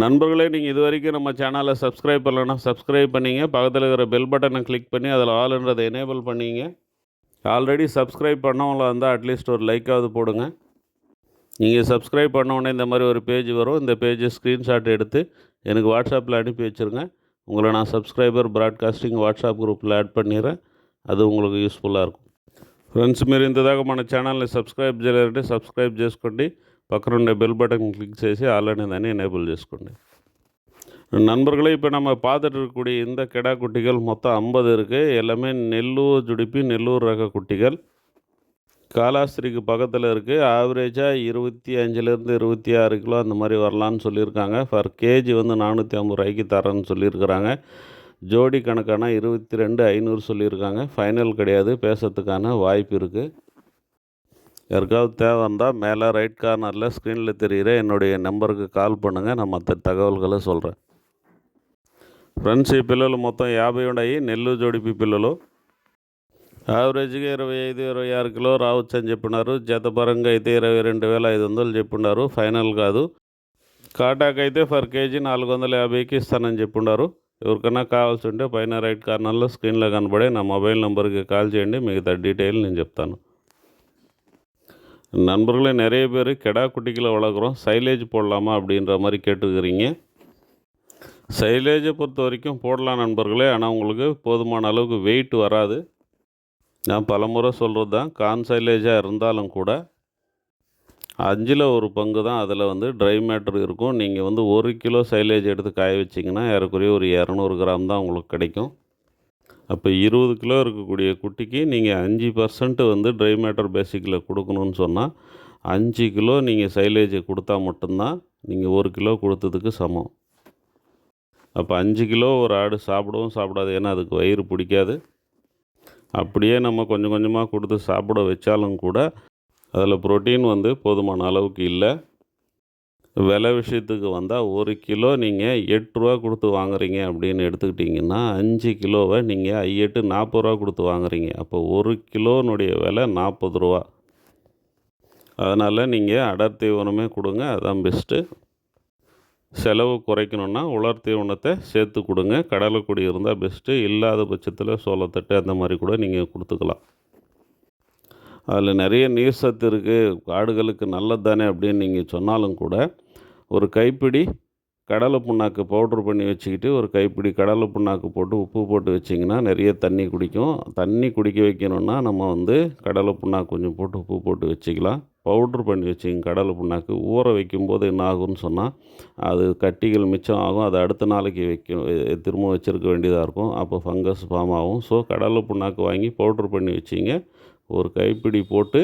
நண்பர்களே, நீங்கள் இது வரைக்கும் நம்ம சேனலை சப்ஸ்கிரைப் பண்ணலன்னா சப்ஸ்கிரைப் பண்ணிங்க. பக்கத்தில் இருக்கிற பெல் பட்டனை கிளிக் பண்ணி அதில் ஆல்ன்றதை எனேபிள் பண்ணிங்க. ஆல்ரெடி சப்ஸ்கிரைப் பண்ணவங்கள இருந்தால் அட்லீஸ்ட் ஒரு லைக்காவது போடுங்க. நீங்கள் சப்ஸ்கிரைப் பண்ணோடனே இந்த மாதிரி ஒரு பேஜ் வரும். இந்த பேஜை ஸ்க்ரீன்ஷாட் எடுத்து எனக்கு வாட்ஸ்அப்பில் அனுப்பி வச்சுருங்க. உங்களை நான் சப்ஸ்கிரைபர் ப்ராட்காஸ்டிங் வாட்ஸ்அப் குரூப்பில் ஆட் பண்ணிடுறேன். அது உங்களுக்கு యూస్ఫుల్గా இருக்கும். ఫ్రెండ్స్, మీరు ఇంతదాకా మన ఛానల్ని సబ్స్క్రైబ్ చేయలేదంటే సబ్స్క్రైబ్ చేసుకోండి. పక్కన ఉండే బెల్ బటన్ క్లిక్ చేసి ఆల్ అనేదాన్ని எனேபிள் చేసుకోండి. நண்பர்களே, இப்போ நம்ம பார்த்துட்டு இருக்கக்கூடிய இந்த கிடா குட்டிகள் மொத்தம் 50 இருக்குது. எல்லாமே நெல்லூர் ஜுடிப்பி, நெல்லூர் ரக குட்டிகள். காலாஸ்திரிக்கு பக்கத்தில் இருக்குது. ஆவரேஜாக 25லேருந்து 26 கிலோ அந்த மாதிரி வரலான்னு சொல்லியிருக்காங்க. ஃபர் கேஜி வந்து 450 ரூபாய்க்கு தரேன்னு சொல்லியிருக்கிறாங்க. ஜோடி கணக்கான 22,500 சொல்லியிருக்காங்க. ஃபைனல் கிடையாது, பேசுறதுக்கான வாய்ப்பு இருக்குது. யாருக்காவது தேவை இருந்தால் மேலே ரைட் கார்னரில் ஸ்க்ரீனில் தெரிகிற என்னுடைய நம்பருக்கு கால் பண்ணுங்கள். நான் மற்ற తగవల్களை சொல்கிறேன். ఫ్రెండ్స్, ఈ పిల్లలు మొత్తం 50 ఉన్నాయి. నెల్లూరు జోడిపి పిల్లలు. యావరేజ్గా 25-26 కిలో రావచ్చు అని చెప్పినారు. జతపరంగా అయితే 22,500 చెప్పున్నారు. ఫైనల్ కాదు. కాటాకైతే ఫర్ కేజీ 450కి ఇస్తానని చెప్పున్నారు. ఎవరికైనా కావాల్సి ఉంటే పైన రైట్ కార్నర్లో స్క్రీన్లో కనబడే నా మొబైల్ నెంబర్కి కాల్ చేయండి. మిగతా డీటెయిల్ నేను చెప్తాను. நண்பர்களே, நிறைய பேர் கெடா குட்டிகளை வளர்க்குறோம், சைலேஜ் போடலாமா அப்படின்ற மாதிரி கேட்டுக்கிறீங்க. சைலேஜை பொறுத்த வரைக்கும் போடலாம் நண்பர்களே. ஆனால் உங்களுக்கு போதுமான அளவுக்கு வெயிட் வராது. நான் பலமுறை சொல்கிறது தான், கான் சைலேஜாக இருந்தாலும் கூட 5ல் 1 பங்கு தான் அதில் வந்து ட்ரை மேட்டர் இருக்கும். நீங்கள் வந்து 1 கிலோ சைலேஜ் எடுத்து காய வச்சிங்கன்னா ஏறக்குறைய ஒரு 200 கிராம் தான் உங்களுக்கு கிடைக்கும். அப்போ 20 கிலோ இருக்கக்கூடிய குட்டிக்கு நீங்கள் 5% வந்து ட்ரை மேட்டர் பேசிக்கில் கொடுக்கணும்னு சொன்னால் 5 கிலோ நீங்கள் சைலேஜை கொடுத்தா மட்டும்தான் நீங்கள் 1 கிலோ கொடுத்ததுக்கு சமம். அப்போ 5 கிலோ ஒரு ஆடு சாப்பிடவும் சாப்பிடாது. ஏன்னா அதுக்கு வயிறு பிடிக்காது. அப்படியே நம்ம கொஞ்சம் கொஞ்சமாக கொடுத்து சாப்பிட வச்சாலும் கூட அதில் புரோட்டீன் வந்து போதுமான அளவுக்கு இல்லை. விலை விஷயத்துக்கு வந்தால் 1 கிலோ நீங்கள் 8 ரூபா கொடுத்து வாங்குறீங்க அப்படின்னு எடுத்துக்கிட்டிங்கன்னா 5 கிலோவை நீங்கள் 8 40 ரூபா கொடுத்து வாங்குறீங்க. அப்போ 1 கிலோனுடைய விலை 40 ரூபா. அதனால் நீங்கள் அடர் தீவனமே கொடுங்க, அதுதான் பெஸ்ட்டு. செலவு குறைக்கணுன்னா உலர் தீவனத்தை சேர்த்து கொடுங்க. கடலைக்குடி இருந்தால் பெஸ்ட்டு. இல்லாத பட்சத்தில் சோளத்தட்டு அந்த மாதிரி கூட நீங்கள் கொடுத்துக்கலாம். அதில் நிறைய நீர் சத்து இருக்குது, ஆடுகளுக்கு நல்லது தானே அப்படின்னு நீங்கள் சொன்னாலும் கூட ஒரு கைப்பிடி கடலை புண்ணாக்கு பவுட்ரு பண்ணி வச்சுக்கிட்டு ஒரு கைப்பிடி கடலை புண்ணாக்கு போட்டு உப்பு போட்டு வச்சிங்கன்னா நிறைய தண்ணி குடிக்கும். தண்ணி குடிக்க வைக்கணுன்னா நம்ம வந்து கடலை புண்ணாக்கு கொஞ்சம் போட்டு உப்பு போட்டு வச்சுக்கலாம். பவுட்ரு பண்ணி வச்சுங்க. கடலை புண்ணாக்கு ஊற வைக்கும்போது என்ன ஆகும்னு சொன்னால் அது கட்டிகள் மிச்சம் ஆகும். அது அடுத்த நாளைக்கு திரும்ப வச்சுருக்க வேண்டியதாக இருக்கும். அப்போ ஃபங்கஸ் ஃபார்ம் ஆகும். ஸோ கடலை புண்ணாக்கு வாங்கி பவுட்ரு பண்ணி வச்சிங்க. ஒரு கைப்பிடி போட்டு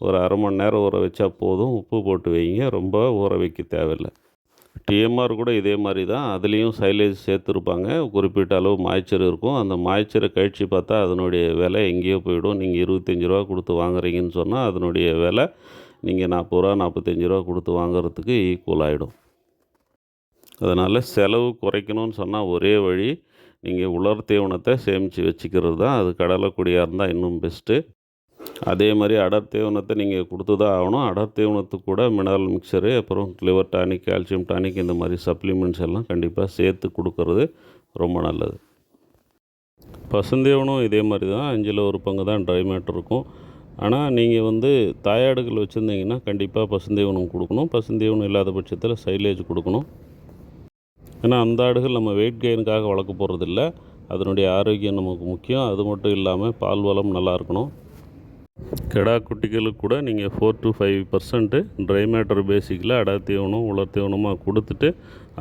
ஒரு அரை மணி நேரம் ஊற வச்சா போதும். உப்பு போட்டு வைங்க, ரொம்ப ஊற வைக்க தேவையில்லை. டிஎம்ஆர் கூட இதே மாதிரி தான். அதுலேயும் சைலேஜ் சேர்த்துருப்பாங்க. குறிப்பிட்ட அளவு மாய்ச்சர் இருக்கும். அந்த மாய்ச்சரை கழித்து பார்த்தா அதனுடைய விலை எங்கேயோ போயிடும். நீங்கள் 25 ரூபா கொடுத்து வாங்குறீங்கன்னு சொன்னால் அதனுடைய விலை நீங்கள் 40 ரூபா 45 ரூபா கொடுத்து வாங்குறதுக்கு ஈக்குவல் ஆகிடும். அதனால் செலவு குறைக்கணும்னு சொன்னால் ஒரே வழி நீங்கள் உலர் தீவனத்தை சேமித்து வச்சுக்கிறது தான். அது கடலைக்குடியாக இருந்தால் இன்னும் பெஸ்ட்டு. அதே மாதிரி அடர் தீவனத்தை நீங்கள் கொடுத்து தான் ஆகணும். அடர் தீவனத்துக்கு கூட மினரல் மிக்சரு, அப்புறம் லிவர் டானிக், கால்சியம் டானிக் இந்த மாதிரி சப்ளிமெண்ட்ஸ் எல்லாம் கண்டிப்பாக சேர்த்து கொடுக்கறது ரொம்ப நல்லது. பசுந்தீவனம் இதே மாதிரி தான். 5ல் 1 பங்கு தான் ட்ரை மேட்டர் இருக்கும். ஆனால் நீங்கள் வந்து தாயாடுகள் வச்சுருந்தீங்கன்னா கண்டிப்பாக பசுந்தீவனம் கொடுக்கணும். பசுந்தீவனம் இல்லாத பட்சத்தில் சைலேஜ் கொடுக்கணும். ஏன்னா அந்த ஆடுகள் நம்ம வெயிட் கெயினுக்காக வளர்க்க போகிறதில்ல. அதனுடைய ஆரோக்கியம் நமக்கு முக்கியம். அது மட்டும் இல்லாமல் பால் வளம் நல்லா இருக்கணும். கெடா குட்டிகளுக்கு கூட நீங்கள் 4 to 5% ட்ரை மேட்டர் பேசிக்கில் அடர் தீவனம் உலர் தீவனமாக கொடுத்துட்டு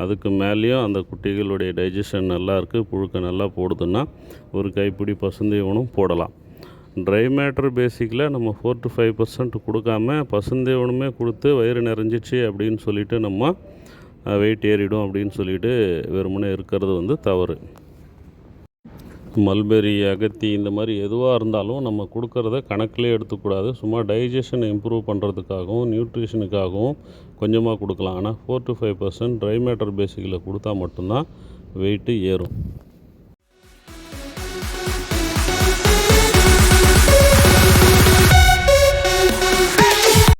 அதுக்கு மேலேயும் அந்த குட்டிகளுடைய டைஜஷன் நல்லா இருக்குது, புழுக்க நல்லா போடுதுன்னா ஒரு கைப்பிடி பசுந்தீவனம் போடலாம். ட்ரை மேட்டர் பேசிக்கில் நம்ம 4 to 5% கொடுக்காம பசுந்தீவனமே கொடுத்து வயிறு நிறைஞ்சிச்சு அப்படின்னு சொல்லிவிட்டு நம்ம வெயிட் ஏறிடும் அப்படின்னு சொல்லிட்டு வெறுமனே இருக்கிறது வந்து தவறு. மல்பெரி, அகத்தி இந்த மாதிரி எதுவாக இருந்தாலும் நம்ம கொடுக்கறத கணக்கிலே எடுத்துக்கூடாது. சும்மா டைஜஷன் இம்ப்ரூவ் பண்ணுறதுக்காகவும் நியூட்ரிஷனுக்காகவும் கொஞ்சமாக கொடுக்கலாம். ஆனால் 4 to 5% ட்ரை மேட்டர் பேசிக்கில் கொடுத்தா மட்டும்தான் வெயிட்டு ஏறும்.